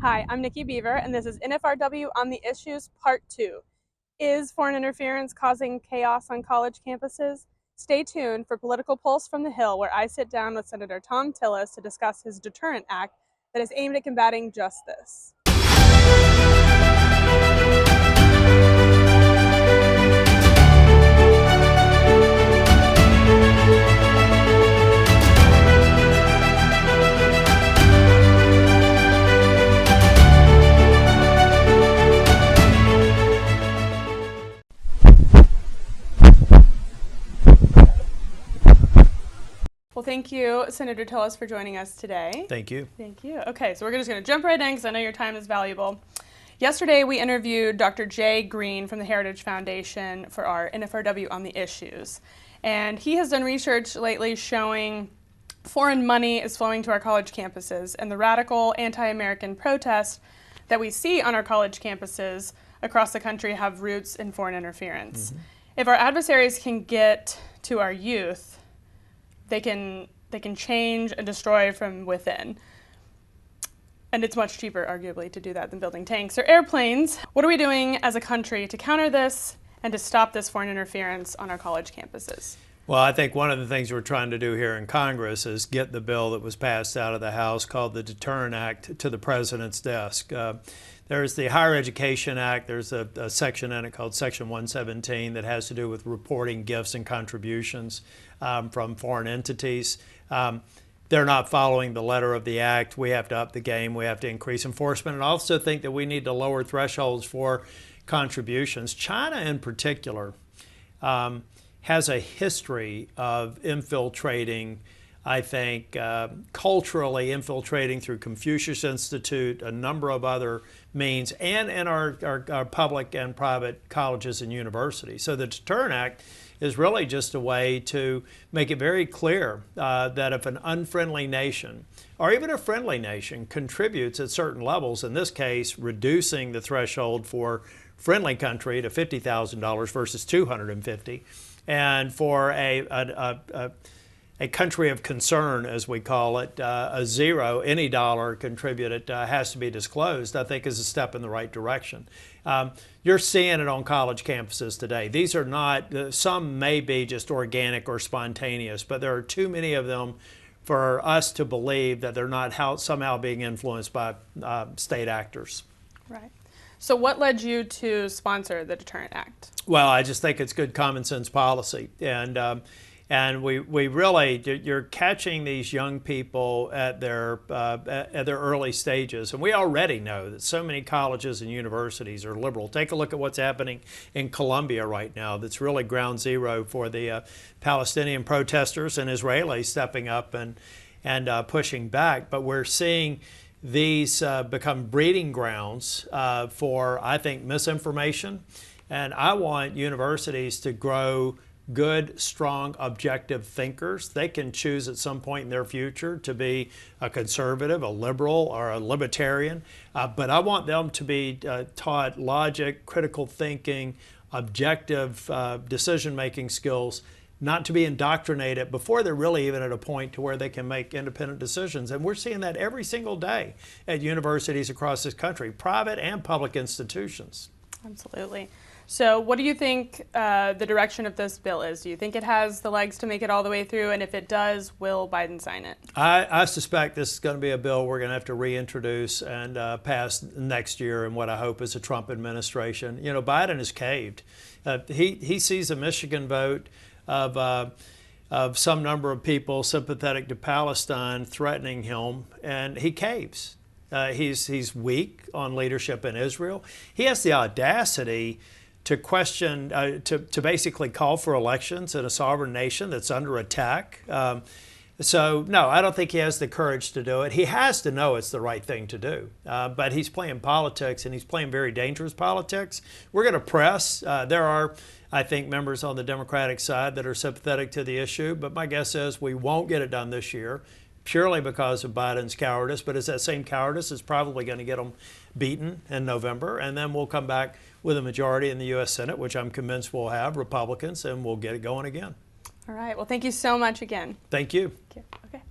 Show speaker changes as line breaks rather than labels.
Hi, I'm Nikki Beaver, and this is NFRW on the Issues Part 2. Is foreign interference causing chaos on college campuses? Stay tuned for Political Pulse from the Hill, where I sit down with Senator Thom Tillis to discuss his Deterrent Act that is aimed at combating just this. Well, thank you, Senator Tillis, for joining us today.
Thank you.
Thank you. Okay, so we're just going to jump right in because I know your time is valuable. Yesterday, we interviewed Dr. Jay Green from the Heritage Foundation for our NFRW on the Issues. And he has done research lately showing foreign money is flowing to our college campuses, and the radical anti-American protests that we see on our college campuses across the country have roots in foreign interference. If our adversaries can get to our youth, they can change and destroy from within. And it's much cheaper, arguably, to do that than building tanks or airplanes. What are we doing as a country to counter this and to stop this foreign interference on our college campuses?
Well, I think one of the things we're trying to do here in Congress is get the bill that was passed out of the House called the Deterrent Act to the President's desk. There's the Higher Education Act. There's a section in it called Section 117 that has to do with reporting gifts and contributions from foreign entities. They're not following the letter of the act. We have to up the game. We have to increase enforcement. And I also think that we need to lower thresholds for contributions. China in particular has a history of infiltrating, I think, culturally infiltrating through Confucius Institute, a number of other means, and in our public and private colleges and universities. So the Deterrent Act is really just a way to make it very clear that if an unfriendly nation, or even a friendly nation, contributes at certain levels, in this case, reducing the threshold for friendly country to $50,000 versus $250,000, and for a country of concern, as we call it, a zero, any dollar contributed has to be disclosed, I think is a step in the right direction. You're seeing it on college campuses today. These are not, some may be just organic or spontaneous, but there are too many of them for us to believe that they're not somehow being influenced by state actors.
Right. So what led you to sponsor the Deterrent Act?
Well, I just think it's good common sense policy. And we really, you're catching these young people at their early stages. And we already know that so many colleges and universities are liberal. Take a look at what's happening in Colombia right now. That's really ground zero for the Palestinian protesters and Israelis stepping up and pushing back. But we're seeing these become breeding grounds for, I think, misinformation. And I want universities to grow good, strong, objective thinkers. They can choose at some point in their future to be a conservative, a liberal, or a libertarian. But I want them to be taught logic, critical thinking, objective decision-making skills, not to be indoctrinated before they're really even at a point to where they can make independent decisions. And we're seeing that every single day at universities across this country, private and public institutions.
Absolutely. So what do you think the direction of this bill is? Do you think it has the legs to make it all the way through? And if it does, will Biden sign it? I
suspect this is going to be a bill we're going to have to reintroduce and pass next year in what I hope is a Trump administration. You know, Biden has caved. He sees a Michigan vote of some number of people sympathetic to Palestine threatening him, and he caves. He's weak on leadership in Israel. He has the audacity to question, to basically call for elections in a sovereign nation that's under attack. So, no, I don't think he has the courage to do it. He has to know it's the right thing to do. But he's playing politics, and he's playing very dangerous politics. We're going to press. There are, I think, members on the Democratic side that are sympathetic to the issue, but my guess is we won't get it done this year, purely because of Biden's cowardice. But it's that same cowardice is probably going to get him beaten in November, and then we'll come back with a majority in the U.S. Senate, which I'm convinced we'll have Republicans, and we'll get it going again.
All right. Well, thank you so much again.
Thank you.
Okay.